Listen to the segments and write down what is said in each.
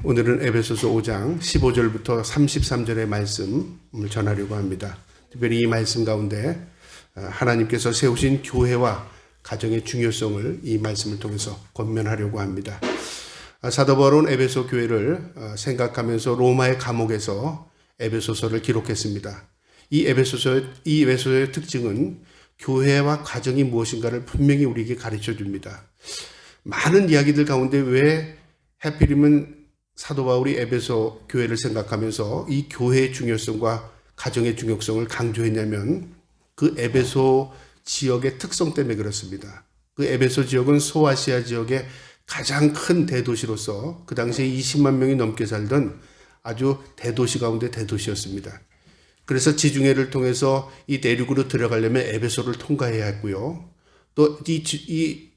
오늘은 에베소서 5장 15절부터 33절의 말씀을 전하려고 합니다. 특별히 이 말씀 가운데 하나님께서 세우신 교회와 가정의 중요성을 이 말씀을 통해서 권면하려고 합니다. 사도 바울은 에베소 교회를 생각하면서 로마의 감옥에서 에베소서를 기록했습니다. 이 에베소서의 특징은 교회와 가정이 무엇인가를 분명히 우리에게 가르쳐 줍니다. 많은 이야기들 가운데 왜 하필이면 사도 바울이 에베소 교회를 생각하면서 이 교회의 중요성과 가정의 중요성을 강조했냐면 그 에베소 지역의 특성 때문에 그렇습니다. 그 에베소 지역은 소아시아 지역의 가장 큰 대도시로서 그 당시에 20만 명이 넘게 살던 아주 대도시 가운데 대도시였습니다. 그래서 지중해를 통해서 이 대륙으로 들어가려면 에베소를 통과해야 했고요. 또 이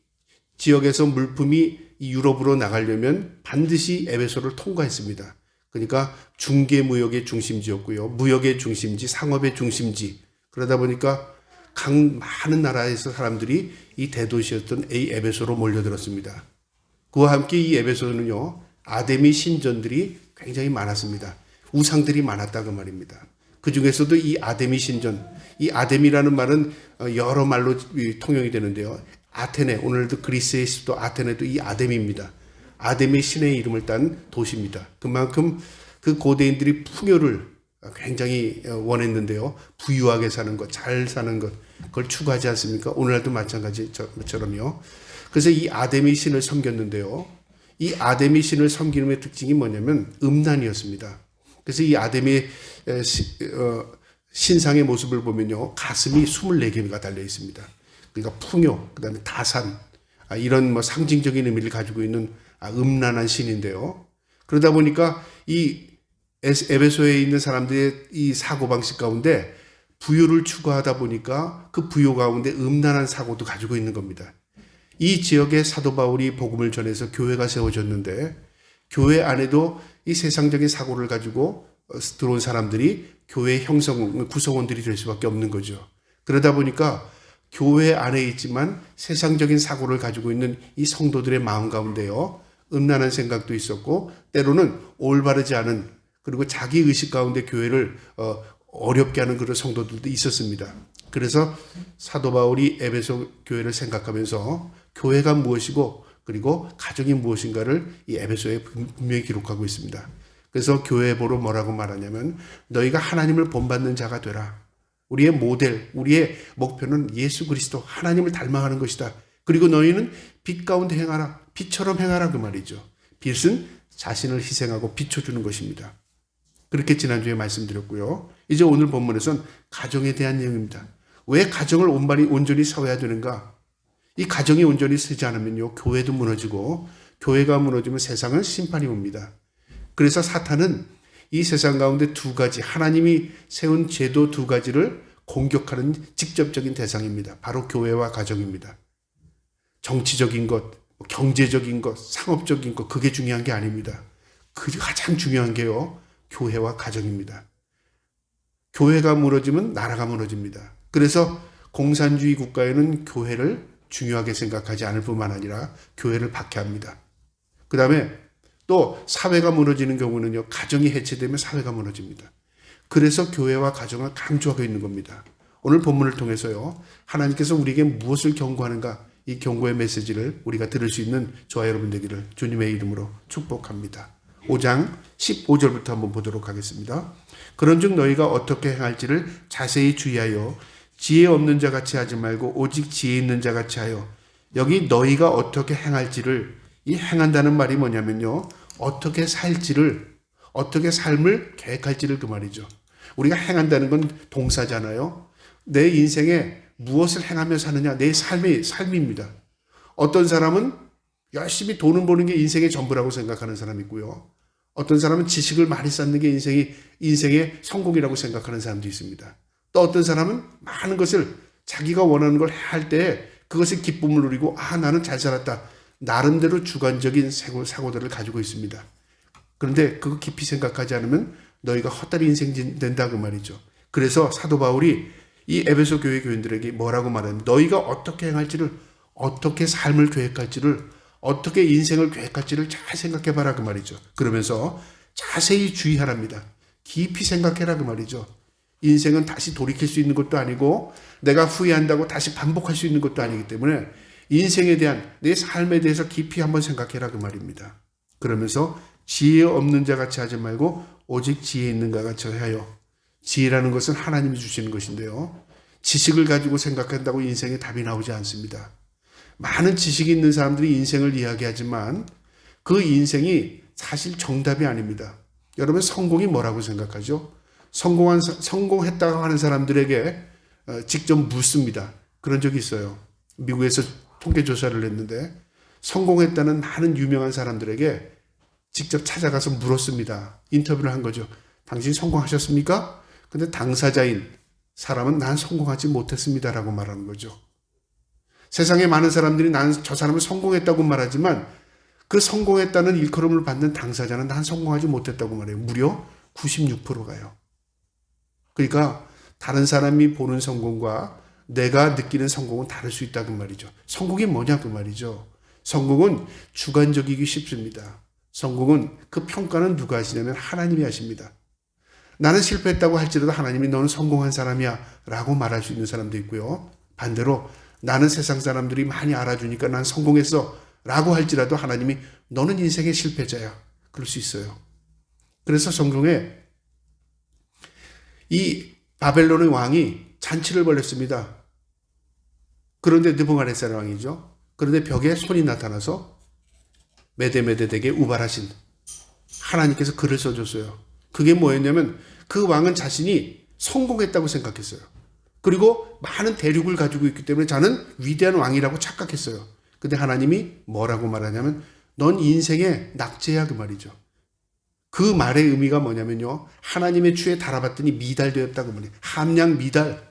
지역에서 물품이 이 유럽으로 나가려면 반드시 에베소를 통과했습니다. 그러니까 중개 무역의 중심지였고요. 무역의 중심지, 상업의 중심지. 그러다 보니까 많은 나라에서 사람들이 이 대도시였던 이 에베소로 몰려들었습니다. 그와 함께 이 에베소는요, 아데미 신전들이 굉장히 많았습니다. 우상들이 많았다 그 말입니다. 그 중에서도 이 아데미 신전, 이 아데미라는 말은 여러 말로 통용이 되는데요. 아테네, 오늘도 그리스의 수도 아테네도 이 아데미입니다. 아데미 신의 이름을 딴 도시입니다. 그만큼 그 고대인들이 풍요를 굉장히 원했는데요. 부유하게 사는 것, 잘 사는 것, 그걸 추구하지 않습니까? 오늘날도 마찬가지처럼요. 그래서 이 아데미 신을 섬겼는데요. 이 아데미 신을 섬기는 특징이 뭐냐면 음란이었습니다. 그래서 이 아데미 신상의 모습을 보면요. 가슴이 24개가 달려 있습니다. 그러니까 풍요, 그 다음에 다산, 이런 상징적인 의미를 가지고 있는 음란한 신인데요. 그러다 보니까 이 에베소에 있는 사람들의 이 사고방식 가운데 부유를 추구하다 보니까 그 부유 가운데 음란한 사고도 가지고 있는 겁니다. 이 지역에 사도 바울이 복음을 전해서 교회가 세워졌는데 교회 안에도 이 세상적인 사고를 가지고 들어온 사람들이 교회 구성원들이 될 수밖에 없는 거죠. 그러다 보니까 교회 안에 있지만 세상적인 사고를 가지고 있는 이 성도들의 마음 가운데요. 음란한 생각도 있었고 때로는 올바르지 않은 그리고 자기 의식 가운데 교회를 어렵게 하는 그런 성도들도 있었습니다. 그래서 사도 바울이 에베소 교회를 생각하면서 교회가 무엇이고 그리고 가정이 무엇인가를 이 에베소에 분명히 기록하고 있습니다. 그래서 교회 보러 뭐라고 말하냐면 너희가 하나님을 본받는 자가 되라. 우리의 모델, 우리의 목표는 예수 그리스도 하나님을 닮아가는 것이다. 그리고 너희는 빛 가운데 행하라. 빛처럼 행하라 그 말이죠. 빛은 자신을 희생하고 비춰주는 것입니다. 그렇게 지난주에 말씀드렸고요. 이제 오늘 본문에서는 가정에 대한 내용입니다. 왜 가정을 온전히 세워야 되는가? 이 가정이 온전히 서지 않으면요. 교회도 무너지고 교회가 무너지면 세상은 심판이 옵니다. 그래서 사탄은 이 세상 가운데 두 가지, 하나님이 세운 제도 두 가지를 공격하는 직접적인 대상입니다. 바로 교회와 가정입니다. 정치적인 것, 경제적인 것, 상업적인 것, 그게 중요한 게 아닙니다. 그 가장 중요한 게요, 교회와 가정입니다. 교회가 무너지면 나라가 무너집니다. 그래서 공산주의 국가에는 교회를 중요하게 생각하지 않을 뿐만 아니라 교회를 박해합니다. 그 다음에 또 사회가 무너지는 경우는요. 가정이 해체되면 사회가 무너집니다. 그래서 교회와 가정을 강조하고 있는 겁니다. 오늘 본문을 통해서요. 하나님께서 우리에게 무엇을 경고하는가 이 경고의 메시지를 우리가 들을 수 있는 저와 여러분 되기를 주님의 이름으로 축복합니다. 5장 15절부터 한번 보도록 하겠습니다. 그런즉 너희가 어떻게 행할지를 자세히 주의하여 지혜 없는 자 같이 하지 말고 오직 지혜 있는 자 같이 하여 여기 너희가 어떻게 행할지를 이 행한다는 말이 뭐냐면요. 어떻게 살지를, 어떻게 삶을 계획할지를 그 말이죠. 우리가 행한다는 건 동사잖아요. 내 인생에 무엇을 행하며 사느냐, 내 삶입니다. 어떤 사람은 열심히 돈을 버는 게 인생의 전부라고 생각하는 사람이 있고요. 어떤 사람은 지식을 많이 쌓는 게 인생의 성공이라고 생각하는 사람도 있습니다. 또 어떤 사람은 많은 것을 자기가 원하는 걸 할 때 그것의 기쁨을 누리고 나는 잘 살았다. 나름대로 주관적인 사고들을 가지고 있습니다. 그런데 그거 깊이 생각하지 않으면 너희가 헛다리 인생 된다 그 말이죠. 그래서 사도 바울이 이 에베소 교회 교인들에게 뭐라고 말하냐면 너희가 어떻게 행할지를, 어떻게 삶을 계획할지를 어떻게 인생을 계획할지를 잘 생각해봐라 그 말이죠. 그러면서 자세히 주의하랍니다. 깊이 생각해라 그 말이죠. 인생은 다시 돌이킬 수 있는 것도 아니고 내가 후회한다고 다시 반복할 수 있는 것도 아니기 때문에 인생에 대한 내 삶에 대해서 깊이 한번 생각해라 그 말입니다. 그러면서 지혜 없는 자 같이 하지 말고 오직 지혜 있는 자 같이 하여. 지혜라는 것은 하나님이 주시는 것인데요. 지식을 가지고 생각한다고 인생에 답이 나오지 않습니다. 많은 지식이 있는 사람들이 인생을 이야기하지만 그 인생이 사실 정답이 아닙니다. 여러분 성공이 뭐라고 생각하죠? 성공했다고 하는 사람들에게 직접 묻습니다. 그런 적이 있어요. 미국에서 통계 조사를 했는데 성공했다는 많은 유명한 사람들에게 직접 찾아가서 물었습니다. 인터뷰를 한 거죠. 당신 성공하셨습니까? 근데 당사자인 사람은 난 성공하지 못했습니다라고 말하는 거죠. 세상에 많은 사람들이 난 저 사람은 성공했다고 말하지만 그 성공했다는 일컬음을 받는 당사자는 난 성공하지 못했다고 말해요. 무려 96%가요. 그러니까 다른 사람이 보는 성공과 내가 느끼는 성공은 다를 수 있다 그 말이죠. 성공이 뭐냐 그 말이죠. 성공은 주관적이기 쉽습니다. 성공은 그 평가는 누가 하시냐면 하나님이 하십니다. 나는 실패했다고 할지라도 하나님이 너는 성공한 사람이야 라고 말할 수 있는 사람도 있고요. 반대로 나는 세상 사람들이 많이 알아주니까 난 성공했어 라고 할지라도 하나님이 너는 인생의 실패자야. 그럴 수 있어요. 그래서 성경에 이 바벨론의 왕이 잔치를 벌였습니다. 그런데 느부갓네살 왕이죠. 그런데 벽에 손이 나타나서 메데메데덱에 우발하신 하나님께서 글을 써줬어요. 그게 뭐였냐면 그 왕은 자신이 성공했다고 생각했어요. 그리고 많은 대륙을 가지고 있기 때문에 자는 위대한 왕이라고 착각했어요. 근데 하나님이 뭐라고 말하냐면 넌 인생의 낙제야 그 말이죠. 그 말의 의미가 뭐냐면요. 하나님의 추에 달아봤더니 미달되었다고 말해요. 함량 미달.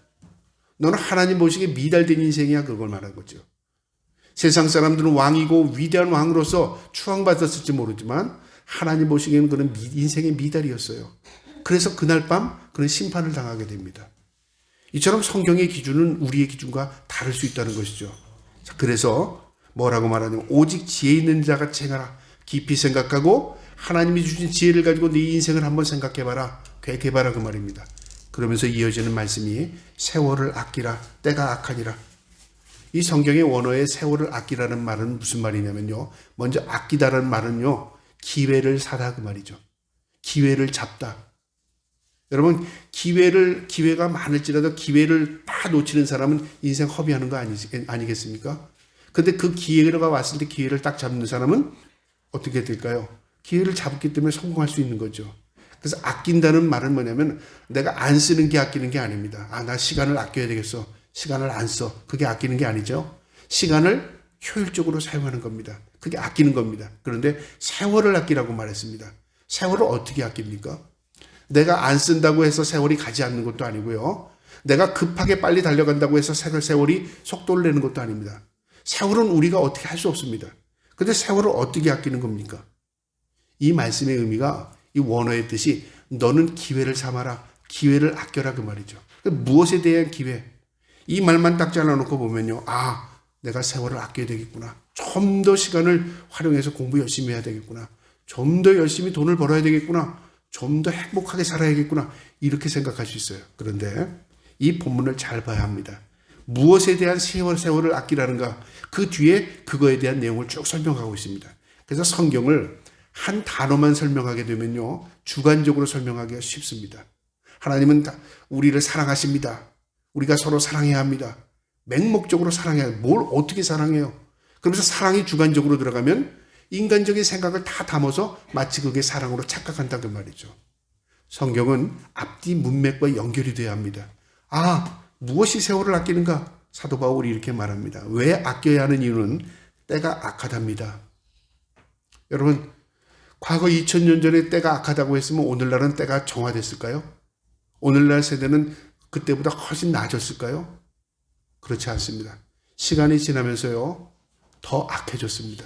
너는 하나님 보시기에 미달된 인생이야 그걸 말한 거죠. 세상 사람들은 왕이고 위대한 왕으로서 추앙받았을지 모르지만 하나님 보시기에는 그런 인생의 미달이었어요. 그래서 그날 밤 그런 심판을 당하게 됩니다. 이처럼 성경의 기준은 우리의 기준과 다를 수 있다는 것이죠. 그래서 뭐라고 말하냐면 오직 지혜 있는 자가 행하라. 깊이 생각하고 하나님이 주신 지혜를 가지고 네 인생을 한번 생각해봐라. 계획해봐라 그 말입니다. 그러면서 이어지는 말씀이 세월을 아끼라. 때가 악하니라. 이 성경의 원어의 세월을 아끼라는 말은 무슨 말이냐면요. 먼저 아끼다라는 말은요. 기회를 사다 그 말이죠. 기회를 잡다. 여러분 기회가 많을지라도 기회를 다 놓치는 사람은 인생 허비하는 거 아니겠습니까? 근데 그 기회가 왔을 때 기회를 딱 잡는 사람은 어떻게 될까요? 기회를 잡았기 때문에 성공할 수 있는 거죠. 그래서 아낀다는 말은 뭐냐면 내가 안 쓰는 게 아끼는 게 아닙니다. 나 시간을 아껴야 되겠어. 시간을 안 써. 그게 아끼는 게 아니죠. 시간을 효율적으로 사용하는 겁니다. 그게 아끼는 겁니다. 그런데 세월을 아끼라고 말했습니다. 세월을 어떻게 아낍니까? 내가 안 쓴다고 해서 세월이 가지 않는 것도 아니고요. 내가 급하게 빨리 달려간다고 해서 세월이 속도를 내는 것도 아닙니다. 세월은 우리가 어떻게 할 수 없습니다. 그런데 세월을 어떻게 아끼는 겁니까? 이 말씀의 의미가 이 원어의 뜻이 너는 기회를 삼아라. 기회를 아껴라 그 말이죠. 무엇에 대한 기회? 이 말만 딱 잘라놓고 보면요. 내가 세월을 아껴야 되겠구나. 좀 더 시간을 활용해서 공부 열심히 해야 되겠구나. 좀 더 열심히 돈을 벌어야 되겠구나. 좀 더 행복하게 살아야겠구나. 이렇게 생각할 수 있어요. 그런데 이 본문을 잘 봐야 합니다. 무엇에 대한 세월을 아끼라는가? 그 뒤에 그거에 대한 내용을 쭉 설명하고 있습니다. 그래서 성경을 한 단어만 설명하게 되면요. 주관적으로 설명하기가 쉽습니다. 하나님은 우리를 사랑하십니다. 우리가 서로 사랑해야 합니다. 맹목적으로 사랑해야 해요. 뭘 어떻게 사랑해요? 그러면서 사랑이 주관적으로 들어가면 인간적인 생각을 다 담아서 마치 그게 사랑으로 착각한다는 말이죠. 성경은 앞뒤 문맥과 연결이 돼야 합니다. 무엇이 세월을 아끼는가? 사도 바울이 이렇게 말합니다. 왜 아껴야 하는 이유는 때가 악하답니다. 여러분, 과거 2000년 전에 때가 악하다고 했으면 오늘날은 때가 정화됐을까요? 오늘날 세대는 그때보다 훨씬 나아졌을까요? 그렇지 않습니다. 시간이 지나면서요, 더 악해졌습니다.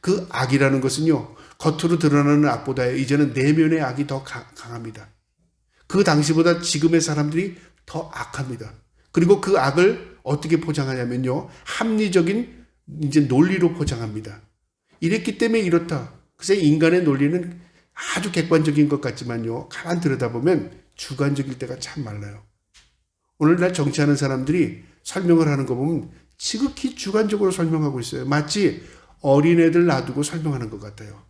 그 악이라는 것은요, 겉으로 드러나는 악보다 이제는 내면의 악이 더 강합니다. 그 당시보다 지금의 사람들이 더 악합니다. 그리고 그 악을 어떻게 포장하냐면요, 합리적인 이제 논리로 포장합니다. 이랬기 때문에 이렇다. 그래서 인간의 논리는 아주 객관적인 것 같지만요. 가만 들여다보면 주관적일 때가 참 많아요. 오늘날 정치하는 사람들이 설명을 하는 거 보면 지극히 주관적으로 설명하고 있어요. 마치 어린애들 놔두고 설명하는 것 같아요.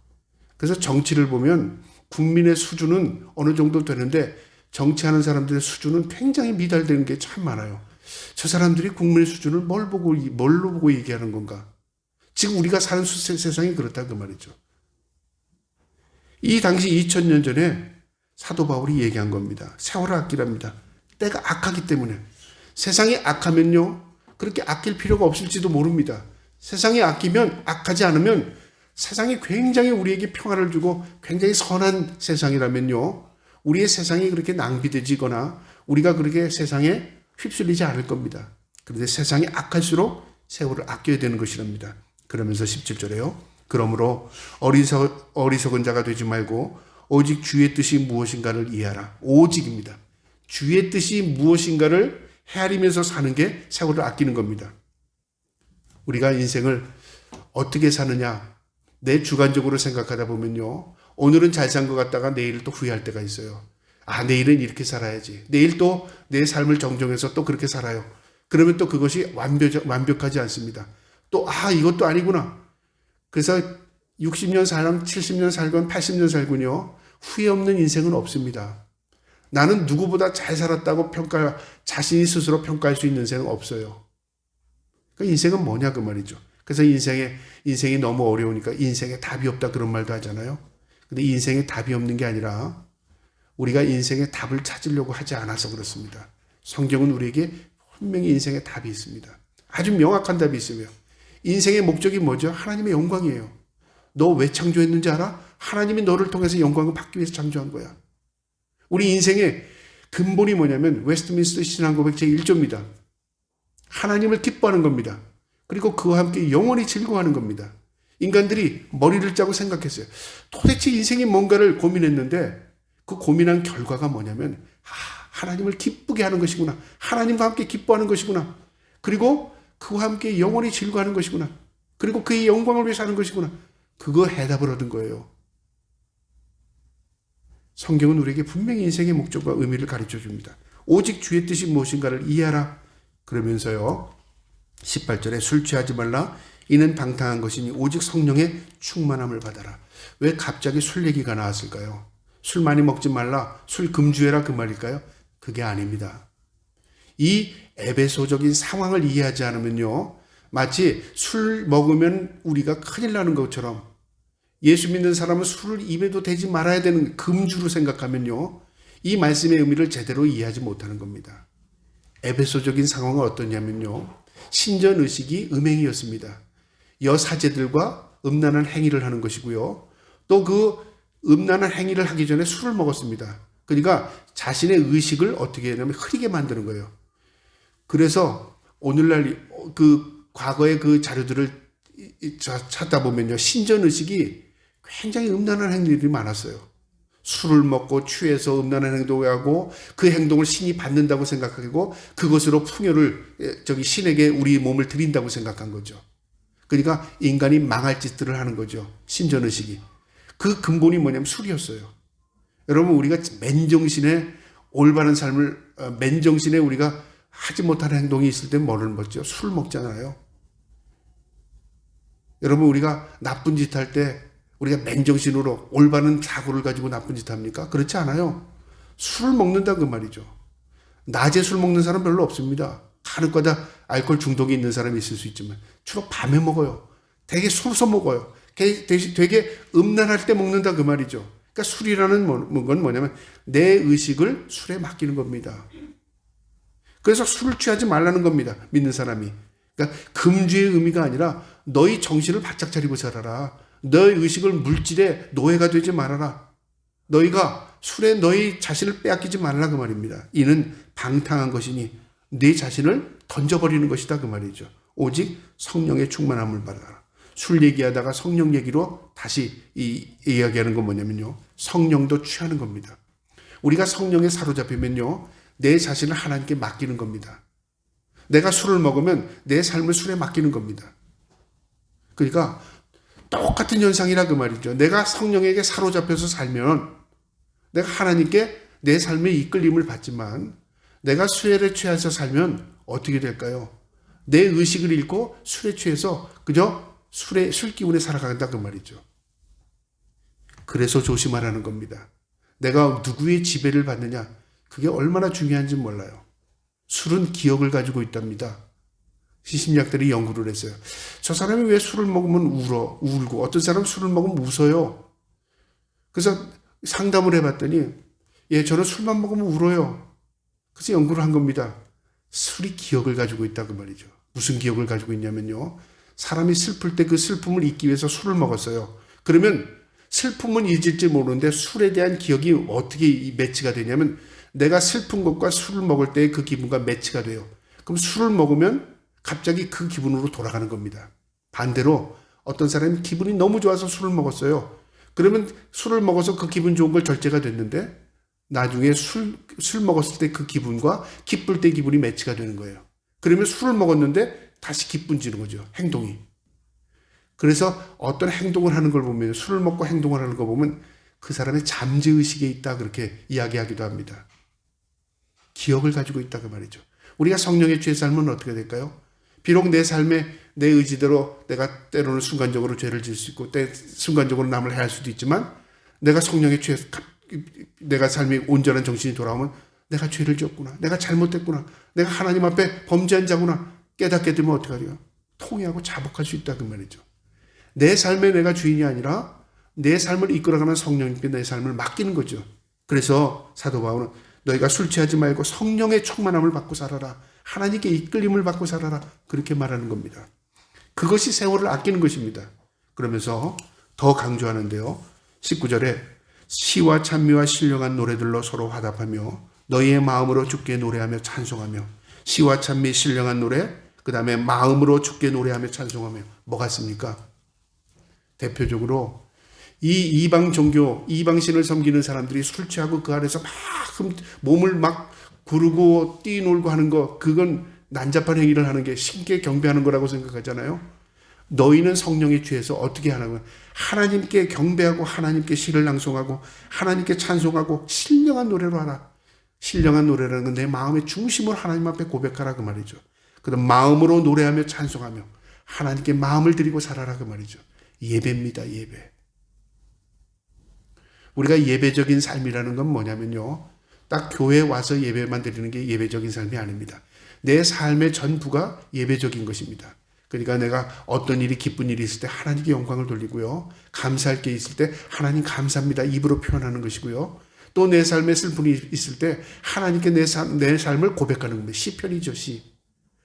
그래서 정치를 보면 국민의 수준은 어느 정도 되는데 정치하는 사람들의 수준은 굉장히 미달되는 게 참 많아요. 저 사람들이 국민의 수준을 뭘로 보고 얘기하는 건가? 지금 우리가 사는 세상이 그렇다 그 말이죠. 이 당시 2000년 전에 사도 바울이 얘기한 겁니다. 세월을 아끼랍니다. 때가 악하기 때문에. 세상이 악하면요, 그렇게 아낄 필요가 없을지도 모릅니다. 세상이 아끼면, 악하지 않으면 세상이 굉장히 우리에게 평화를 주고 굉장히 선한 세상이라면요, 우리의 세상이 그렇게 낭비되지거나 우리가 그렇게 세상에 휩쓸리지 않을 겁니다. 그런데 세상이 악할수록 세월을 아껴야 되는 것이랍니다. 그러면서 17절에요. 그러므로 어리석은 자가 되지 말고 오직 주의 뜻이 무엇인가를 이해하라. 오직입니다. 주의 뜻이 무엇인가를 헤아리면서 사는 게 세월을 아끼는 겁니다. 우리가 인생을 어떻게 사느냐, 내 주관적으로 생각하다 보면요, 오늘은 잘 산 것 같다가 내일 또 후회할 때가 있어요. 아, 내일은 이렇게 살아야지. 내일 또 내 삶을 정정해서 또 그렇게 살아요. 그러면 또 그것이 완벽하지 않습니다. 또 이것도 아니구나. 그래서 60년 살건 70년 살건 80년 살건요, 후회 없는 인생은 없습니다. 나는 누구보다 잘 살았다고 자신이 스스로 평가할 수 있는 인생은 없어요. 그 인생은 뭐냐 그 말이죠. 그래서 인생이 너무 어려우니까 인생에 답이 없다 그런 말도 하잖아요. 근데 인생에 답이 없는 게 아니라 우리가 인생의 답을 찾으려고 하지 않아서 그렇습니다. 성경은 우리에게 분명히 인생의 답이 있습니다. 아주 명확한 답이 있으며, 인생의 목적이 뭐죠? 하나님의 영광이에요. 너 왜 창조했는지 알아? 하나님이 너를 통해서 영광을 받기 위해서 창조한 거야. 우리 인생의 근본이 뭐냐면 웨스트민스터 신앙고백 제1조입니다. 하나님을 기뻐하는 겁니다. 그리고 그와 함께 영원히 즐거워하는 겁니다. 인간들이 머리를 짜고 생각했어요. 도대체 인생이 뭔가를 고민했는데 그 고민한 결과가 뭐냐면 하나님을 기쁘게 하는 것이구나. 하나님과 함께 기뻐하는 것이구나. 그리고 그와 함께 영원히 즐거워하는 것이구나. 그리고 그의 영광을 위해서 하는 것이구나. 그거 해답을 얻은 거예요. 성경은 우리에게 분명히 인생의 목적과 의미를 가르쳐 줍니다. 오직 주의 뜻이 무엇인가를 이해하라. 그러면서요, 18절에 술 취하지 말라. 이는 방탕한 것이니 오직 성령의 충만함을 받아라. 왜 갑자기 술 얘기가 나왔을까요? 술 많이 먹지 말라, 술 금주해라 그 말일까요? 그게 아닙니다. 이 에베소적인 상황을 이해하지 않으면요, 마치 술 먹으면 우리가 큰일 나는 것처럼, 예수 믿는 사람은 술을 입에도 대지 말아야 되는 금주로 생각하면요, 이 말씀의 의미를 제대로 이해하지 못하는 겁니다. 에베소적인 상황은 어떠냐면요, 신전의식이 음행이었습니다. 여사제들과 음란한 행위를 하는 것이고요, 또 그 음란한 행위를 하기 전에 술을 먹었습니다. 그러니까 자신의 의식을 어떻게 하냐면 흐리게 만드는 거예요. 그래서 오늘날 그 과거의 그 자료들을 찾다 보면요, 신전의식이 굉장히 음란한 행위들이 많았어요. 술을 먹고 취해서 음란한 행동을 하고 그 행동을 신이 받는다고 생각하고 그것으로 풍요를 신에게 우리 몸을 드린다고 생각한 거죠. 그러니까 인간이 망할 짓들을 하는 거죠. 신전의식이. 그 근본이 뭐냐면 술이었어요. 여러분, 우리가 맨정신에 올바른 삶을, 맨정신에 우리가 하지 못하는 행동이 있을 때 뭐를 먹죠? 술을 먹잖아요. 여러분, 우리가 나쁜 짓 할 때 우리가 맨정신으로 올바른 사고를 가지고 나쁜 짓 합니까? 그렇지 않아요. 술을 먹는다 그 말이죠. 낮에 술 먹는 사람 별로 없습니다. 간혹가다 알코올 중독이 있는 사람이 있을 수 있지만 주로 밤에 먹어요. 되게 서서 먹어요. 되게 음란할 때 먹는다 그 말이죠. 그러니까 술이라는 건 뭐냐면 내 의식을 술에 맡기는 겁니다. 그래서 술을 취하지 말라는 겁니다. 믿는 사람이. 그러니까 금주의 의미가 아니라 너희 정신을 바짝 차리고 살아라. 너희 의식을 물질의 노예가 되지 말아라. 너희가 술에 너희 자신을 빼앗기지 말라 그 말입니다. 이는 방탕한 것이니 네 자신을 던져버리는 것이다 그 말이죠. 오직 성령의 충만함을 받아라. 술 얘기하다가 성령 얘기로 다시 이야기하는 건 뭐냐면요, 성령도 취하는 겁니다. 우리가 성령에 사로잡히면요, 내 자신을 하나님께 맡기는 겁니다. 내가 술을 먹으면 내 삶을 술에 맡기는 겁니다. 그러니까 똑같은 현상이라 그 말이죠. 내가 성령에게 사로잡혀서 살면 내가 하나님께 내 삶의 이끌림을 받지만 내가 술에 취해서 살면 어떻게 될까요? 내 의식을 잃고 술에 취해서 그저 술 기운에 살아간다 그 말이죠. 그래서 조심하라는 겁니다. 내가 누구의 지배를 받느냐, 그게 얼마나 중요한지 몰라요. 술은 기억을 가지고 있답니다. 심리학들이 연구를 했어요. 저 사람이 왜 술을 먹으면 울고 어떤 사람은 술을 먹으면 웃어요. 그래서 상담을 해봤더니 저는 술만 먹으면 울어요. 그래서 연구를 한 겁니다. 술이 기억을 가지고 있다 그 말이죠. 무슨 기억을 가지고 있냐면요. 사람이 슬플 때 그 슬픔을 잊기 위해서 술을 먹었어요. 그러면 슬픔은 잊을지 모르는데 술에 대한 기억이 어떻게 매치가 되냐면 내가 슬픈 것과 술을 먹을 때 그 기분과 매치가 돼요. 그럼 술을 먹으면 갑자기 그 기분으로 돌아가는 겁니다. 반대로 어떤 사람이 기분이 너무 좋아서 술을 먹었어요. 그러면 술을 먹어서 그 기분 좋은 걸 절제가 됐는데 나중에 술 먹었을 때 그 기분과 기쁠 때 기분이 매치가 되는 거예요. 그러면 술을 먹었는데 다시 기쁜지는 거죠. 행동이. 그래서 어떤 행동을 하는 걸 보면 술을 먹고 행동을 하는 거 보면 그 사람의 잠재의식에 있다 그렇게 이야기하기도 합니다. 기억을 가지고 있다 그 말이죠. 우리가 성령에 취해 살면 어떻게 될까요? 비록 내 삶에 내 의지대로 내가 때로는 순간적으로 죄를 지을 수 있고 순간적으로 남을 해할 수도 있지만 내가 성령에 취해 내가 삶이 온전한 정신이 돌아오면 내가 죄를 지었구나. 내가 잘못했구나. 내가 하나님 앞에 범죄한 자구나. 깨닫게 되면 어떻게 하죠? 통회하고 자복할 수 있다 그 말이죠. 내 삶에 내가 주인이 아니라 내 삶을 이끌어가는 성령님께 내 삶을 맡기는 거죠. 그래서 사도 바울은 너희가 술 취하지 말고 성령의 충만함을 받고 살아라. 하나님께 이끌림을 받고 살아라. 그렇게 말하는 겁니다. 그것이 세월을 아끼는 것입니다. 그러면서 더 강조하는데요. 19절에 시와 찬미와 신령한 노래들로 서로 화답하며 너희의 마음으로 주께 노래하며 찬송하며 시와 찬미 신령한 노래 그 다음에 마음으로 주께 노래하며 찬송하며 뭐 같습니까? 대표적으로 이 이방 종교 이방신을 섬기는 사람들이 술 취하고 그 안에서 막 몸을 막 구르고 뛰놀고 하는 거 그건 난잡한 행위를 하는 게 신께 경배하는 거라고 생각하잖아요. 너희는 성령에 취해서 어떻게 하냐면 하나님께 경배하고 하나님께 시를 낭송하고 하나님께 찬송하고 신령한 노래로 하라. 신령한 노래라는 건 내 마음의 중심을 하나님 앞에 고백하라 그 말이죠. 그다음 마음으로 노래하며 찬송하며 하나님께 마음을 드리고 살아라 그 말이죠. 예배입니다. 예배. 우리가 예배적인 삶이라는 건 뭐냐면요. 딱 교회에 와서 예배만 드리는 게 예배적인 삶이 아닙니다. 내 삶의 전부가 예배적인 것입니다. 그러니까 내가 어떤 일이 기쁜 일이 있을 때 하나님께 영광을 돌리고요. 감사할 게 있을 때 하나님 감사합니다. 입으로 표현하는 것이고요. 또 내 삶에 슬픔이 있을 때 하나님께 내 삶을 고백하는 겁니다. 시편이죠. 시.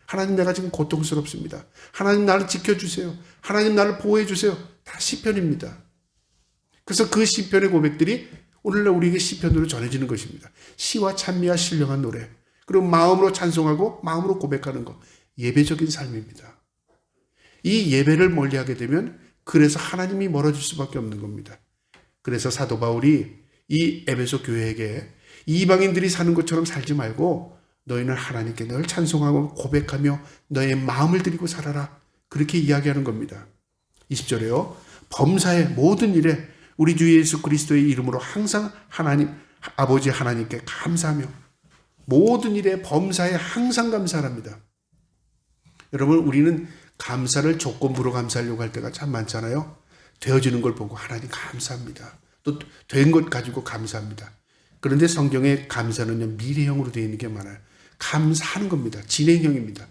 하나님 내가 지금 고통스럽습니다. 하나님 나를 지켜주세요. 하나님 나를 보호해주세요. 다 시편입니다. 그래서 그 시편의 고백들이 오늘날 우리에게 시편으로 전해지는 것입니다. 시와 찬미와 신령한 노래 그리고 마음으로 찬송하고 마음으로 고백하는 것 예배적인 삶입니다. 이 예배를 멀리하게 되면 그래서 하나님이 멀어질 수밖에 없는 겁니다. 그래서 사도 바울이 이 에베소 교회에게 이방인들이 사는 것처럼 살지 말고 너희는 하나님께 늘 찬송하고 고백하며 너의 마음을 드리고 살아라. 그렇게 이야기하는 겁니다. 20절에요. 범사의 모든 일에 우리 주 예수 그리스도의 이름으로 항상 하나님 아버지 하나님께 감사하며 모든 일에 범사에 항상 감사합니다. 여러분 우리는 감사를 조건부로 감사하려고 할 때가 참 많잖아요. 되어지는 걸 보고 하나님 감사합니다. 또 된 것 가지고 감사합니다. 그런데 성경의 감사는요 미래형으로 되어 있는 게 많아요. 감사하는 겁니다. 진행형입니다.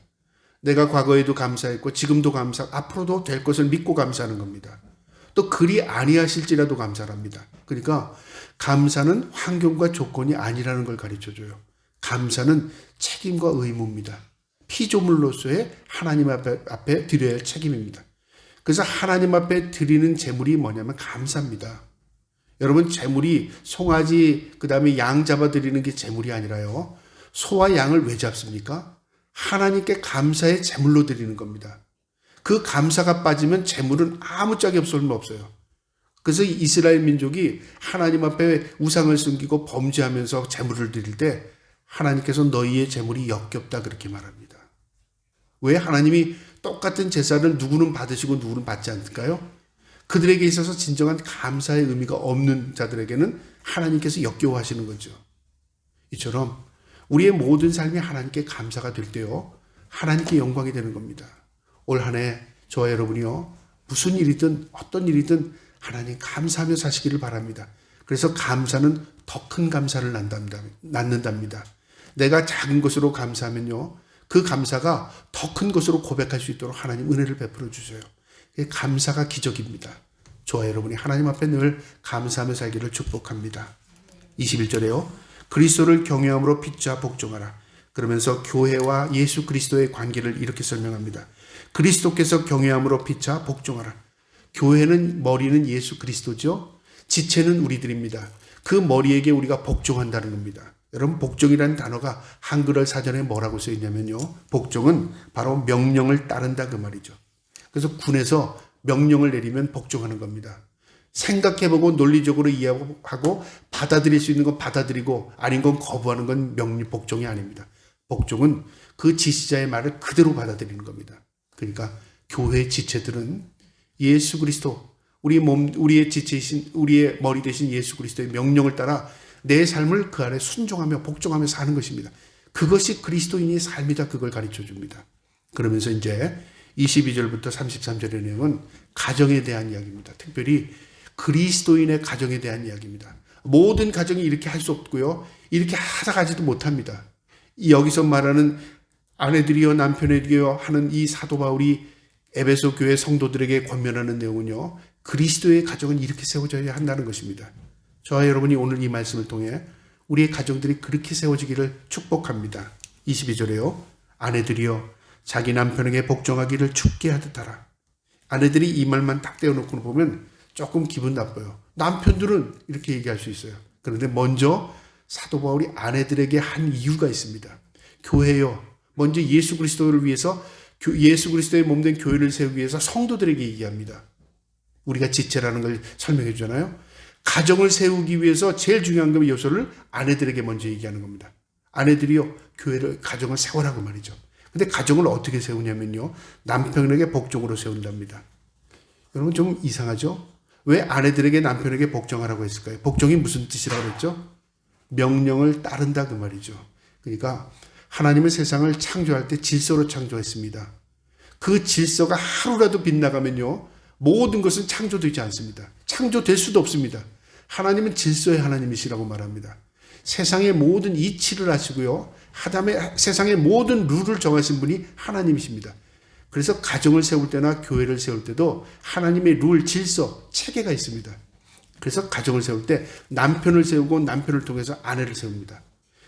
내가 과거에도 감사했고 지금도 앞으로도 될 것을 믿고 감사하는 겁니다. 또 그리 아니하실지라도 감사합니다. 그러니까 감사는 환경과 조건이 아니라는 걸 가르쳐줘요. 감사는 책임과 의무입니다. 피조물로서의 하나님 앞에 드려야 할 책임입니다. 그래서 하나님 앞에 드리는 제물이 뭐냐면 감사입니다. 여러분 제물이 송아지 그다음에 양 잡아 드리는 게 제물이 아니라요. 소와 양을 왜 잡습니까? 하나님께 감사의 제물로 드리는 겁니다. 그 감사가 빠지면 제물은 아무짝에 없어요. 그래서 이스라엘 민족이 하나님 앞에 우상을 숨기고 범죄하면서 제물을 드릴 때 하나님께서 너희의 제물이 역겹다 그렇게 말합니다. 왜 하나님이 똑같은 제사를 누구는 받으시고 누구는 받지 않을까요? 그들에게 있어서 진정한 감사의 의미가 없는 자들에게는 하나님께서 역겨워하시는 거죠. 이처럼 우리의 모든 삶이 하나님께 감사가 될 때요, 하나님께 영광이 되는 겁니다. 올 한 해 저와 여러분이요, 무슨 일이든 어떤 일이든 하나님 감사하며 사시기를 바랍니다. 그래서 감사는 더 큰 감사를 낳는답니다. 내가 작은 것으로 감사하면요, 그 감사가 더 큰 것으로 고백할 수 있도록 하나님 은혜를 베풀어 주세요. 감사가 기적입니다. 저와 여러분이 하나님 앞에 늘 감사하며 살기를 축복합니다. 21절에요. 그리스도를 경외함으로 피차 복종하라. 그러면서 교회와 예수 그리스도의 관계를 이렇게 설명합니다. 그리스도께서 경외함으로 피차 복종하라. 교회는 머리는 예수 그리스도죠. 지체는 우리들입니다. 그 머리에게 우리가 복종한다는 겁니다. 여러분, 복종이라는 단어가 한글어 사전에 뭐라고 써 있냐면요, 복종은 바로 명령을 따른다 그 말이죠. 그래서 군에서 명령을 내리면 복종하는 겁니다. 생각해보고 논리적으로 이해하고 받아들일 수 있는 건 받아들이고 아닌 건 거부하는 건 복종이 아닙니다. 복종은 그 지시자의 말을 그대로 받아들이는 겁니다. 그러니까 교회 지체들은 예수 그리스도, 우리의 지체이신, 우리의 머리 되신 예수 그리스도의 명령을 따라 내 삶을 그 안에 순종하며 복종하며 사는 것입니다. 그것이 그리스도인의 삶이다. 그걸 가르쳐 줍니다. 그러면서 이제 22절부터 33절의 내용은 가정에 대한 이야기입니다. 특별히 그리스도인의 가정에 대한 이야기입니다. 모든 가정이 이렇게 할 수 없고요, 이렇게 하다 가지도 못합니다. 여기서 말하는 아내들이여 남편에게요 하는 이 사도 바울이 에베소 교회 성도들에게 권면하는 내용은요, 그리스도의 가정은 이렇게 세워져야 한다는 것입니다. 저와 여러분이 오늘 이 말씀을 통해 우리의 가정들이 그렇게 세워지기를 축복합니다. 22절에요. 아내들이여 자기 남편에게 복종하기를 춥게 하듯 하라. 아내들이 이 말만 딱 떼어놓고 보면 조금 기분 나빠요. 남편들은 이렇게 얘기할 수 있어요. 그런데 먼저 사도 바울이 아내들에게 한 이유가 있습니다. 교회요, 먼저 예수 그리스도를 위해서, 예수 그리스도의 몸된 교회를 세우기 위해서 성도들에게 얘기합니다. 우리가 지체라는 걸 설명해 주잖아요. 가정을 세우기 위해서 제일 중요한 그 요소를 아내들에게 먼저 얘기하는 겁니다. 아내들이요, 교회를, 가정을 세우라고 말이죠. 근데 가정을 어떻게 세우냐면요, 남편에게 복종으로 세운답니다. 여러분, 좀 이상하죠? 왜 아내들에게 남편에게 복종하라고 했을까요? 복종이 무슨 뜻이라고 했죠? 명령을 따른다 그 말이죠. 그러니까 하나님은 세상을 창조할 때 질서로 창조했습니다. 그 질서가 하루라도 빗나가면요, 모든 것은 창조되지 않습니다. 창조될 수도 없습니다. 하나님은 질서의 하나님이시라고 말합니다. 세상의 모든 이치를 하시고요, 하다음에 세상의 모든 룰을 정하신 분이 하나님이십니다. 그래서 가정을 세울 때나 교회를 세울 때도 하나님의 룰, 질서, 체계가 있습니다. 그래서 가정을 세울 때 남편을 세우고 남편을 통해서 아내를 세웁니다.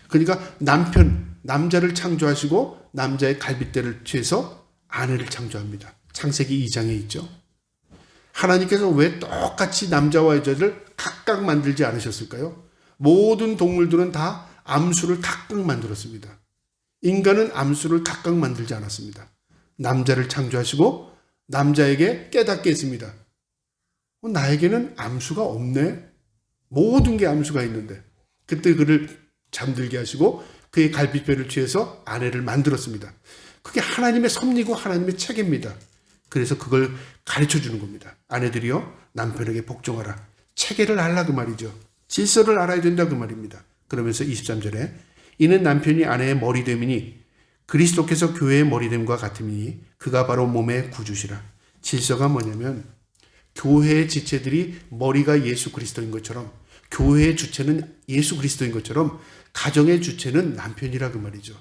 그러니까 남자를 창조하시고 남자의 갈빗대를 취해서 아내를 창조합니다. 창세기 2장에 있죠. 하나님께서 왜 똑같이 남자와 여자를 각각 만들지 않으셨을까요? 모든 동물들은 다 암수를 각각 만들었습니다. 인간은 암수를 각각 만들지 않았습니다. 남자를 창조하시고 남자에게 깨닫게 했습니다. 나에게는 암수가 없네. 모든 게 암수가 있는데. 그때 그를 잠들게 하시고 그의 갈빗배를 취해서 아내를 만들었습니다. 그게 하나님의 섭리고 하나님의 책입니다. 그래서 그걸 가르쳐 주는 겁니다. 아내들이요, 남편에게 복종하라. 체계를 알라 그 말이죠. 질서를 알아야 된다 그 말입니다. 그러면서 23절에 이는 남편이 아내의 머리됨이니 그리스도께서 교회의 머리됨과 같음이니 그가 바로 몸의 구주시라. 질서가 뭐냐면 교회의 지체들이 머리가 예수 그리스도인 것처럼, 교회의 주체는 예수 그리스도인 것처럼 가정의 주체는 남편이라 그 말이죠.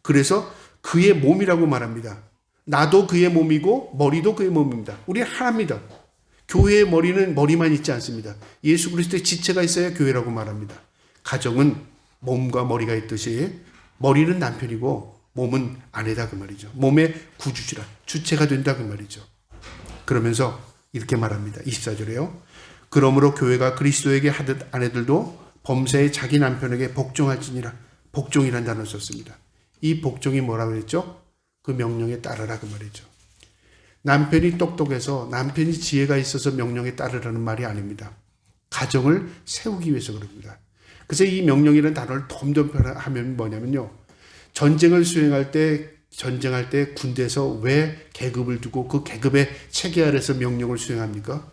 그래서 그의 몸이라고 말합니다. 나도 그의 몸이고 머리도 그의 몸입니다. 우리 하나입니다. 교회의 머리는 머리만 있지 않습니다. 예수 그리스도의 지체가 있어야 교회라고 말합니다. 가정은 몸과 머리가 있듯이 머리는 남편이고 몸은 아내다 그 말이죠. 몸의 구주시라, 주체가 된다 그 말이죠. 그러면서 이렇게 말합니다. 24절에요. 그러므로 교회가 그리스도에게 하듯 아내들도 범사에 자기 남편에게 복종할지니라. 복종이라는 단어를 썼습니다. 이 복종이 뭐라고 했죠? 그 명령에 따르라 그 말이죠. 남편이 똑똑해서, 남편이 지혜가 있어서 명령에 따르라는 말이 아닙니다. 가정을 세우기 위해서 그럽니다. 그래서 이 명령이라는 단어를 덤덤하면 뭐냐면요, 전쟁을 수행할 때, 전쟁할 때 군대에서 왜 계급을 두고 그 계급의 체계 아래서 명령을 수행합니까?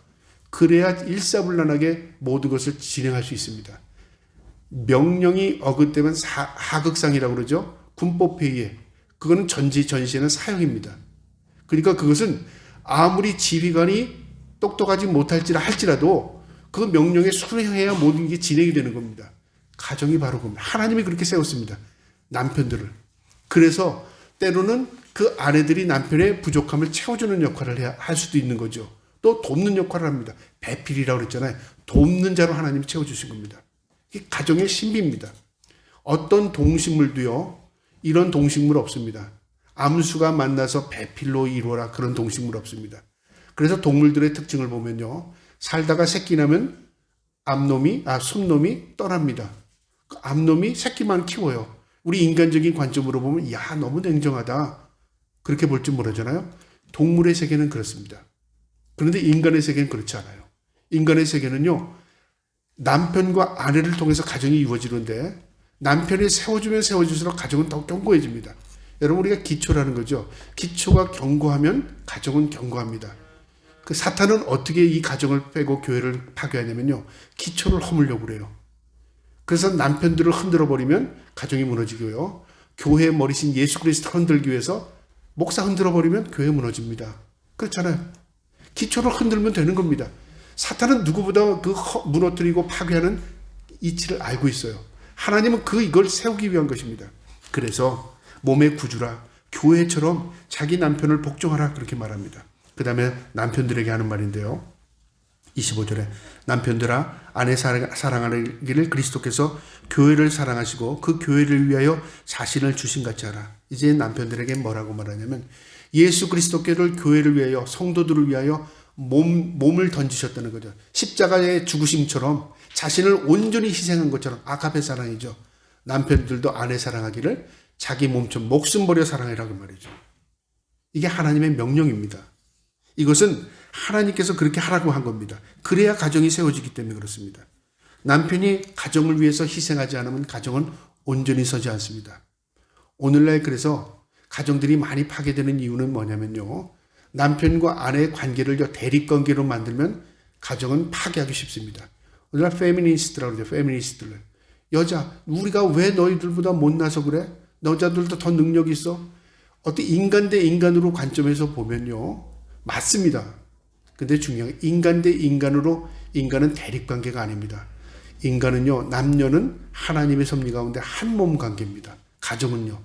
그래야 일사불란하게 모든 것을 진행할 수 있습니다. 명령이 어긋되면 하극상이라고 그러죠. 군법회의에. 그거는 전시에는 사형입니다. 그러니까 그것은 아무리 지휘관이 똑똑하지 못할지라 할지라도 그 명령에 순응해야 모든 게 진행이 되는 겁니다. 가정이 바로 겁니다. 하나님이 그렇게 세웠습니다. 남편들을. 그래서 때로는 그 아내들이 남편의 부족함을 채워주는 역할을 할 수도 있는 거죠. 또 돕는 역할을 합니다. 배필이라고 그랬잖아요. 돕는 자로 하나님이 채워주신 겁니다. 이게 가정의 신비입니다. 어떤 동식물도요, 이런 동식물 없습니다. 암수가 만나서 배필로 이루어라, 그런 동식물 없습니다. 그래서 동물들의 특징을 보면요, 살다가 새끼 나면 숫놈이 떠납니다. 암놈이 새끼만 키워요. 우리 인간적인 관점으로 보면 야, 너무 냉정하다, 그렇게 볼 줄 모르잖아요. 동물의 세계는 그렇습니다. 그런데 인간의 세계는 그렇지 않아요. 인간의 세계는요, 남편과 아내를 통해서 가정이 이루어지는데 남편이 세워주면 세워줄수록 가정은 더 견고해집니다. 여러분, 우리가 기초라는 거죠. 기초가 견고하면 가정은 견고합니다. 그 사탄은 어떻게 이 가정을 빼고 교회를 파괴하냐면요, 기초를 허물려고 그래요. 그래서 남편들을 흔들어 버리면 가정이 무너지고요, 교회의 머리신 예수 그리스도 흔들기 위해서 목사 흔들어 버리면 교회 무너집니다. 그렇잖아요. 기초를 흔들면 되는 겁니다. 사탄은 누구보다 그 무너뜨리고 파괴하는 이치를 알고 있어요. 하나님은 이걸 세우기 위한 것입니다. 그래서 몸의 구주라, 교회처럼 자기 남편을 복종하라, 그렇게 말합니다. 그 다음에 남편들에게 하는 말인데요, 25절에 남편들아, 아내 사랑하기를 그리스도께서 교회를 사랑하시고 그 교회를 위하여 자신을 주신 같이 하라. 이제 남편들에게 뭐라고 말하냐면, 예수 그리스도께를 교회를 위하여, 성도들을 위하여 몸을 던지셨다는 거죠. 십자가의 죽으심처럼 자신을 온전히 희생한 것처럼, 아가페 사랑이죠. 남편들도 아내 사랑하기를 자기 몸처럼 목숨 버려 사랑해라고 말이죠. 이게 하나님의 명령입니다. 이것은 하나님께서 그렇게 하라고 한 겁니다. 그래야 가정이 세워지기 때문에 그렇습니다. 남편이 가정을 위해서 희생하지 않으면 가정은 온전히 서지 않습니다. 오늘날 그래서 가정들이 많이 파괴되는 이유는 뭐냐면요, 남편과 아내의 관계를 대립관계로 만들면 가정은 파괴하기 쉽습니다. 오늘날 페미니스트라고 그러죠. 페미니스트들. 여자, 우리가 왜 너희들보다 못나서 그래? 여자들도 더 능력이 있어? 어떤 인간 대 인간으로 관점에서 보면요, 맞습니다. 근데 중요한 게 인간 대 인간으로, 인간은 대립관계가 아닙니다. 인간은요, 남녀는 하나님의 섭리 가운데 한 몸 관계입니다. 가정은요.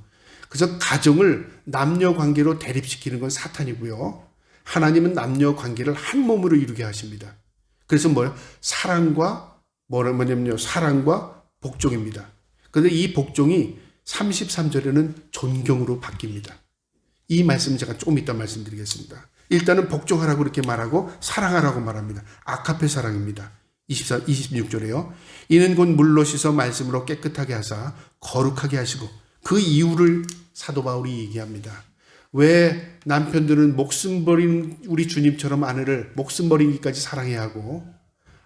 그래서 가정을 남녀 관계로 대립시키는 건 사탄이고요, 하나님은 남녀 관계를 한 몸으로 이루게 하십니다. 그래서 사랑과 복종입니다. 그런데 이 복종이 33절에는 존경으로 바뀝니다. 이 말씀 제가 조금 이따 말씀드리겠습니다. 일단은 복종하라고 그렇게 말하고 사랑하라고 말합니다. 아카페 사랑입니다. 26절에요. 이는 곧 물로 씻어 말씀으로 깨끗하게 하사 거룩하게 하시고, 그 이유를 사도 바울이 얘기합니다. 왜 남편들은 목숨 버린 우리 주님처럼 아내를 목숨 버리기까지 사랑해야 하고,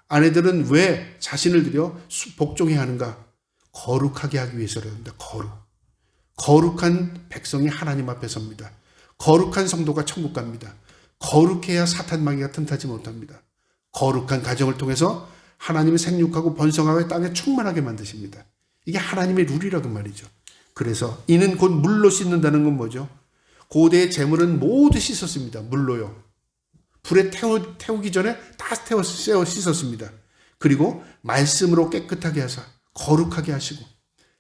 아내들은 왜 자신을 들여 복종해야 하는가? 거룩하게 하기 위해서랍니다. 거룩한 백성이 하나님 앞에 섭니다. 거룩한 성도가 천국 갑니다. 거룩해야 사탄 마귀가 틈타지 못합니다. 거룩한 가정을 통해서 하나님의 생육하고 번성하고 땅에 충만하게 만드십니다. 이게 하나님의 룰이라고 말이죠. 그래서 이는 곧 물로 씻는다는 건 뭐죠? 고대의 제물은 모두 씻었습니다. 물로요. 불에 태우기 전에 다 씻었습니다. 그리고 말씀으로 깨끗하게 하사 거룩하게 하시고,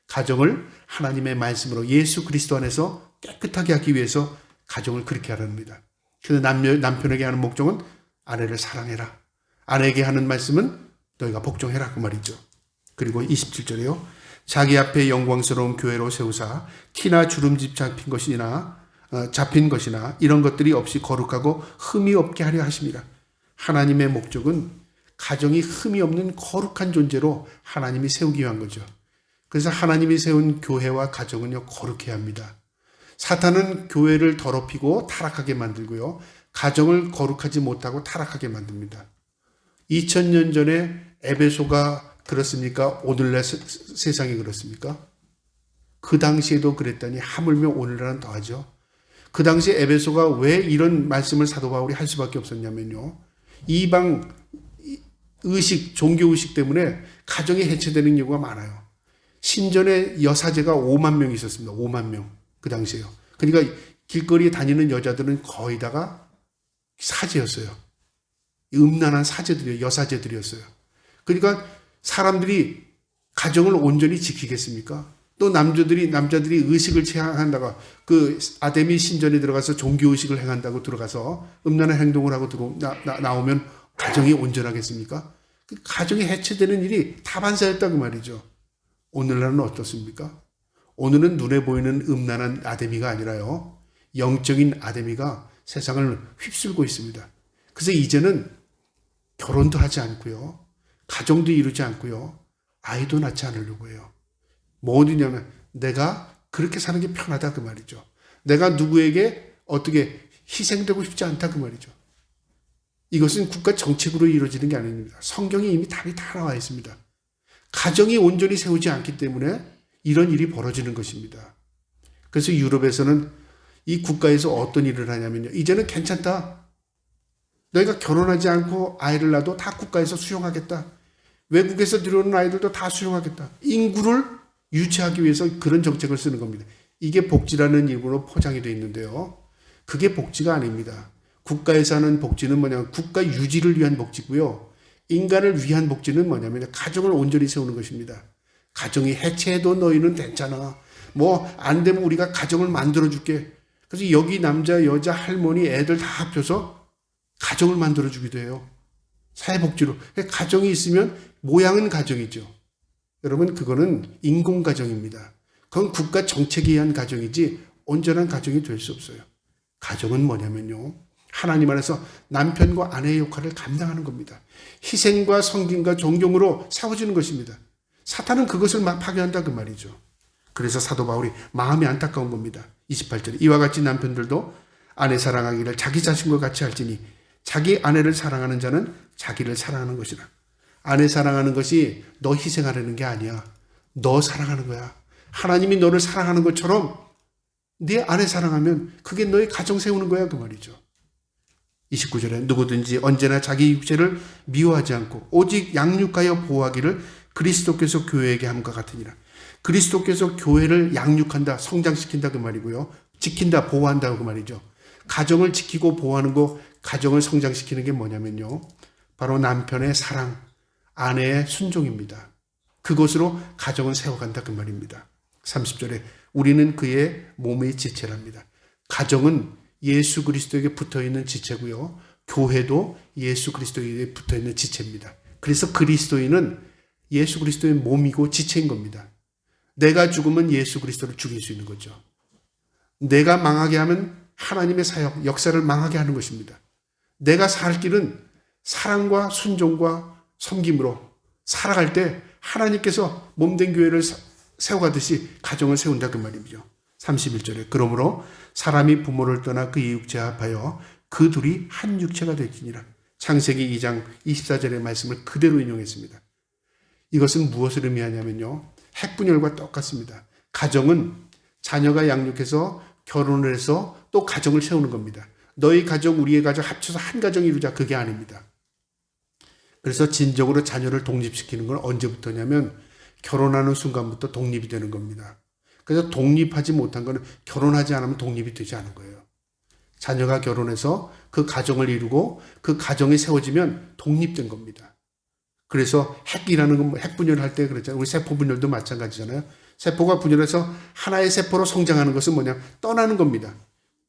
가정을 하나님의 말씀으로 예수 그리스도 안에서 깨끗하게 하기 위해서 가정을 그렇게 하랍니다. 그래서 남편에게 하는 목적은 아내를 사랑해라. 아내에게 하는 말씀은 너희가 복종해라, 그 말이죠. 그리고 27절에요. 자기 앞에 영광스러운 교회로 세우사 티나 주름집 잡힌 것이나 이런 것들이 없이 거룩하고 흠이 없게 하려 하십니다. 하나님의 목적은 가정이 흠이 없는 거룩한 존재로 하나님이 세우기 위한 거죠. 그래서 하나님이 세운 교회와 가정은요, 거룩해야 합니다. 사탄은 교회를 더럽히고 타락하게 만들고요, 가정을 거룩하지 못하고 타락하게 만듭니다. 2000년 전에 에베소가 그렇습니까? 오늘날 세상이 그렇습니까? 그 당시에도 그랬더니 하물며 오늘날은 더하죠. 그 당시 에베소가 왜 이런 말씀을 사도 바울이 할 수밖에 없었냐면요, 이방 의식, 종교의식 때문에 가정이 해체되는 경우가 많아요. 신전에 여사제가 5만 명 있었습니다. 5만 명. 그 당시에요. 그러니까 길거리에 다니는 여자들은 거의 다가 사제였어요. 음란한 사제들이요. 여사제들이었어요. 그러니까 사람들이 가정을 온전히 지키겠습니까? 또 남자들이 의식을 취한다가 그 아데미 신전에 들어가서 종교의식을 행한다고 들어가서 음란한 행동을 하고 나오면 가정이 온전하겠습니까? 그 가정이 해체되는 일이 다반사였다고 말이죠. 오늘날은 어떻습니까? 오늘은 눈에 보이는 음란한 아데미가 아니라요. 영적인 아데미가 세상을 휩쓸고 있습니다. 그래서 이제는 결혼도 하지 않고요. 가정도 이루지 않고요. 아이도 낳지 않으려고 해요. 뭐 어디냐면 내가 그렇게 사는 게 편하다 그 말이죠. 내가 누구에게 어떻게 희생되고 싶지 않다 그 말이죠. 이것은 국가 정책으로 이루어지는 게 아닙니다. 성경에 이미 답이 다 나와 있습니다. 가정이 온전히 세우지 않기 때문에 이런 일이 벌어지는 것입니다. 그래서 유럽에서는 이 국가에서 어떤 일을 하냐면요. 이제는 괜찮다. 너희가 결혼하지 않고 아이를 낳아도 다 국가에서 수용하겠다. 외국에서 들여오는 아이들도 다 수용하겠다. 인구를 유치하기 위해서 그런 정책을 쓰는 겁니다. 이게 복지라는 이름으로 포장이 되어 있는데요. 그게 복지가 아닙니다. 국가에서 하는 복지는 뭐냐면 국가 유지를 위한 복지고요. 인간을 위한 복지는 뭐냐면 가정을 온전히 세우는 것입니다. 가정이 해체해도 너희는 괜찮아. 뭐 안 되면 우리가 가정을 만들어줄게. 그래서 여기 남자, 여자, 할머니, 애들 다 합쳐서 가정을 만들어주기도 해요. 사회복지로. 가정이 있으면 모양은 가정이죠. 여러분 그거는 인공가정입니다. 그건 국가 정책에 의한 가정이지 온전한 가정이 될 수 없어요. 가정은 뭐냐면요. 하나님 안에서 남편과 아내의 역할을 감당하는 겁니다. 희생과 성김과 존경으로 세워지는 것입니다. 사탄은 그것을 파괴한다 그 말이죠. 그래서 사도 바울이 마음이 안타까운 겁니다. 28절에 이와 같이 남편들도 아내 사랑하기를 자기 자신과 같이 할지니 자기 아내를 사랑하는 자는 자기를 사랑하는 것이라. 아내 사랑하는 것이 너 희생하려는 게 아니야. 너 사랑하는 거야. 하나님이 너를 사랑하는 것처럼 네 아내 사랑하면 그게 너의 가정 세우는 거야 그 말이죠. 29절에 누구든지 언제나 자기 육체를 미워하지 않고 오직 양육하여 보호하기를 그리스도께서 교회에게 함과 같으니라. 그리스도께서 교회를 양육한다, 성장시킨다 그 말이고요. 지킨다, 보호한다 그 말이죠. 가정을 지키고 보호하는 거, 가정을 성장시키는 게 뭐냐면요. 바로 남편의 사랑, 아내의 순종입니다. 그것으로 가정을 세워간다 그 말입니다. 30절에 우리는 그의 몸의 지체랍니다. 가정은 예수 그리스도에게 붙어있는 지체고요. 교회도 예수 그리스도에게 붙어있는 지체입니다. 그래서 그리스도인은 예수 그리스도의 몸이고 지체인 겁니다. 내가 죽으면 예수 그리스도를 죽일 수 있는 거죠. 내가 망하게 하면 하나님의 사역, 역사를 망하게 하는 것입니다. 내가 살 길은 사랑과 순종과 섬김으로 살아갈 때 하나님께서 몸된 교회를 세워가듯이 가정을 세운다 그 말이죠. 31절에 그러므로 사람이 부모를 떠나 그의 육체에 합하여 그 둘이 한 육체가 될지니라. 창세기 2장 24절의 말씀을 그대로 인용했습니다. 이것은 무엇을 의미하냐면요. 핵분열과 똑같습니다. 가정은 자녀가 양육해서 결혼을 해서 또 가정을 세우는 겁니다. 너희 가정, 우리의 가정 합쳐서 한 가정 이루자 그게 아닙니다. 그래서 진정으로 자녀를 독립시키는 건 언제부터냐면 결혼하는 순간부터 독립이 되는 겁니다. 그래서 독립하지 못한 거는 결혼하지 않으면 독립이 되지 않은 거예요. 자녀가 결혼해서 그 가정을 이루고 그 가정이 세워지면 독립된 겁니다. 그래서 핵이라는 건 핵분열을 할 때 그랬잖아요. 우리 세포 분열도 마찬가지잖아요. 세포가 분열해서 하나의 세포로 성장하는 것은 뭐냐? 떠나는 겁니다.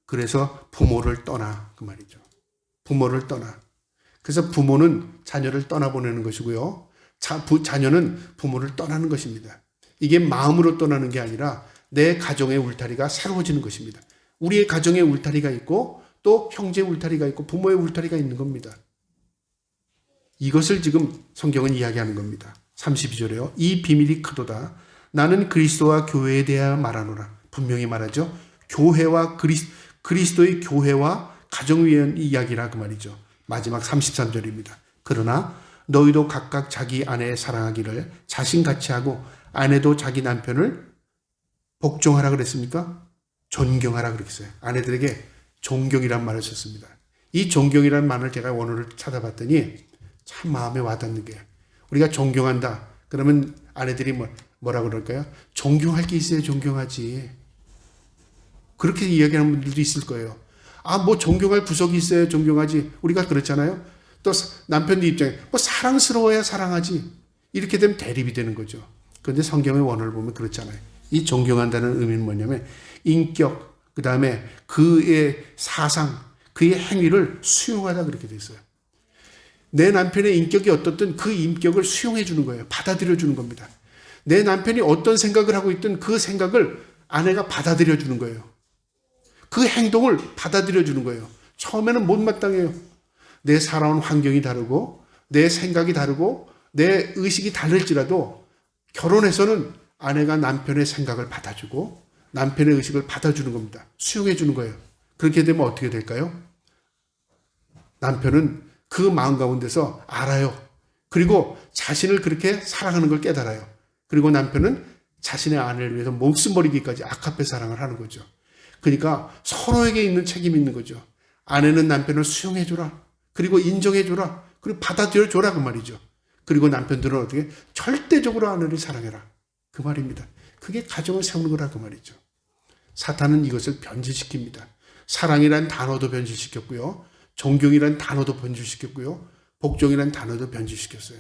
그래서 부모를 떠나 그 말이죠. 부모를 떠나. 그래서 부모는 자녀를 떠나보내는 것이고요. 자녀는 부모를 떠나는 것입니다. 이게 마음으로 떠나는 게 아니라 내 가정의 울타리가 새로워지는 것입니다. 우리의 가정의 울타리가 있고 또 형제의 울타리가 있고 부모의 울타리가 있는 겁니다. 이것을 지금 성경은 이야기하는 겁니다. 32절에요. 이 비밀이 크도다. 나는 그리스도와 교회에 대하여 말하노라. 분명히 말하죠. 교회와 그리스도의 교회와 가정 위한 이야기라 그 말이죠. 마지막 33절입니다. 그러나 너희도 각각 자기 아내 사랑하기를 자신같이 하고 아내도 자기 남편을 복종하라 그랬습니까? 존경하라 그랬어요. 아내들에게 존경이란 말을 썼습니다. 이 존경이란 말을 제가 원어를 찾아봤더니 참 마음에 와닿는 게, 우리가 존경한다 그러면 아내들이 뭐라 그럴까요? 존경할 게 있어야 존경하지. 그렇게 이야기하는 분들도 있을 거예요. 뭐 존경할 구석이 있어야 존경하지. 우리가 그렇잖아요. 또 남편들 입장에 사랑스러워야 사랑하지. 이렇게 되면 대립이 되는 거죠. 그런데 성경의 원어를 보면 그렇잖아요. 이 존경한다는 의미는 뭐냐면 인격, 그 다음에 그의 사상, 그의 행위를 수용하다 그렇게 돼 있어요. 내 남편의 인격이 어떻든 그 인격을 수용해 주는 거예요. 받아들여 주는 겁니다. 내 남편이 어떤 생각을 하고 있든 그 생각을 아내가 받아들여 주는 거예요. 그 행동을 받아들여 주는 거예요. 처음에는 못마땅해요. 내 살아온 환경이 다르고 내 생각이 다르고 내 의식이 다를지라도 결혼해서는 아내가 남편의 생각을 받아주고 남편의 의식을 받아주는 겁니다. 수용해 주는 거예요. 그렇게 되면 어떻게 될까요? 남편은 그 마음 가운데서 알아요. 그리고 자신을 그렇게 사랑하는 걸 깨달아요. 그리고 남편은 자신의 아내를 위해서 목숨 버리기까지 악합의 사랑을 하는 거죠. 그러니까 서로에게 있는 책임이 있는 거죠. 아내는 남편을 수용해줘라. 그리고 인정해줘라. 그리고 받아들여줘라 그 말이죠. 그리고 남편들은 어떻게? 절대적으로 아내를 사랑해라. 그 말입니다. 그게 가정을 세우는 거라 그 말이죠. 사탄은 이것을 변질시킵니다. 사랑이란 단어도 변질시켰고요. 존경이란 단어도 변질시켰고요. 복종이란 단어도 변질시켰어요.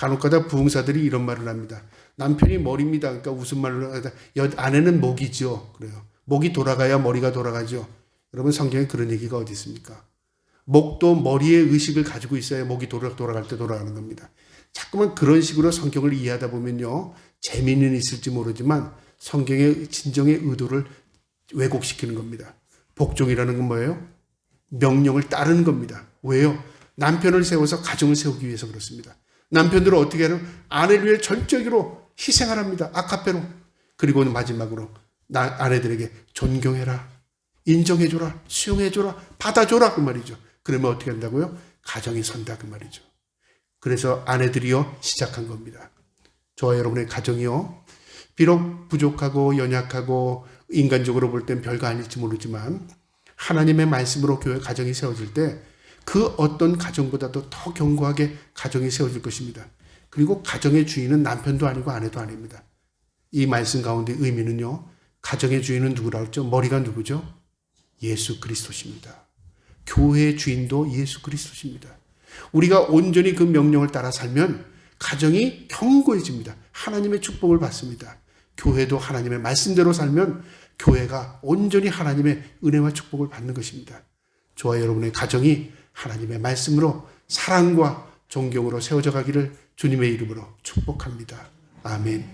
간혹가다 부흥사들이 이런 말을 합니다. 남편이 머리입니다. 그러니까 무슨 말로 하다 아내는 목이죠. 그래요. 목이 돌아가야 머리가 돌아가죠. 여러분 성경에 그런 얘기가 어디 있습니까? 목도 머리의 의식을 가지고 있어야 목이 돌아갈 때 돌아가는 겁니다. 자꾸만 그런 식으로 성경을 이해하다 보면요. 재미는 있을지 모르지만 성경의 진정의 의도를 왜곡시키는 겁니다. 복종이라는 건 뭐예요? 명령을 따르는 겁니다. 왜요? 남편을 세워서 가정을 세우기 위해서 그렇습니다. 남편들은 어떻게 하는? 아내를 위해 전적으로 희생을 합니다. 아카페로. 그리고는 마지막으로 아내들에게 존경해라. 인정해줘라. 수용해줘라. 받아줘라. 그 말이죠. 그러면 어떻게 한다고요? 가정이 선다. 그 말이죠. 그래서 아내들이요. 시작한 겁니다. 저와 여러분의 가정이요. 비록 부족하고 연약하고 인간적으로 볼 땐 별거 아닐지 모르지만 하나님의 말씀으로 교회 가정이 세워질 때 그 어떤 가정보다도 더 견고하게 가정이 세워질 것입니다. 그리고 가정의 주인은 남편도 아니고 아내도 아닙니다. 이 말씀 가운데 의미는요. 가정의 주인은 누구라고 했죠? 머리가 누구죠? 예수 그리스도십니다. 교회의 주인도 예수 그리스도십니다. 우리가 온전히 그 명령을 따라 살면 가정이 견고해집니다. 하나님의 축복을 받습니다. 교회도 하나님의 말씀대로 살면 교회가 온전히 하나님의 은혜와 축복을 받는 것입니다. 저와 여러분의 가정이 하나님의 말씀으로 사랑과 존경으로 세워져 가기를 주님의 이름으로 축복합니다. 아멘.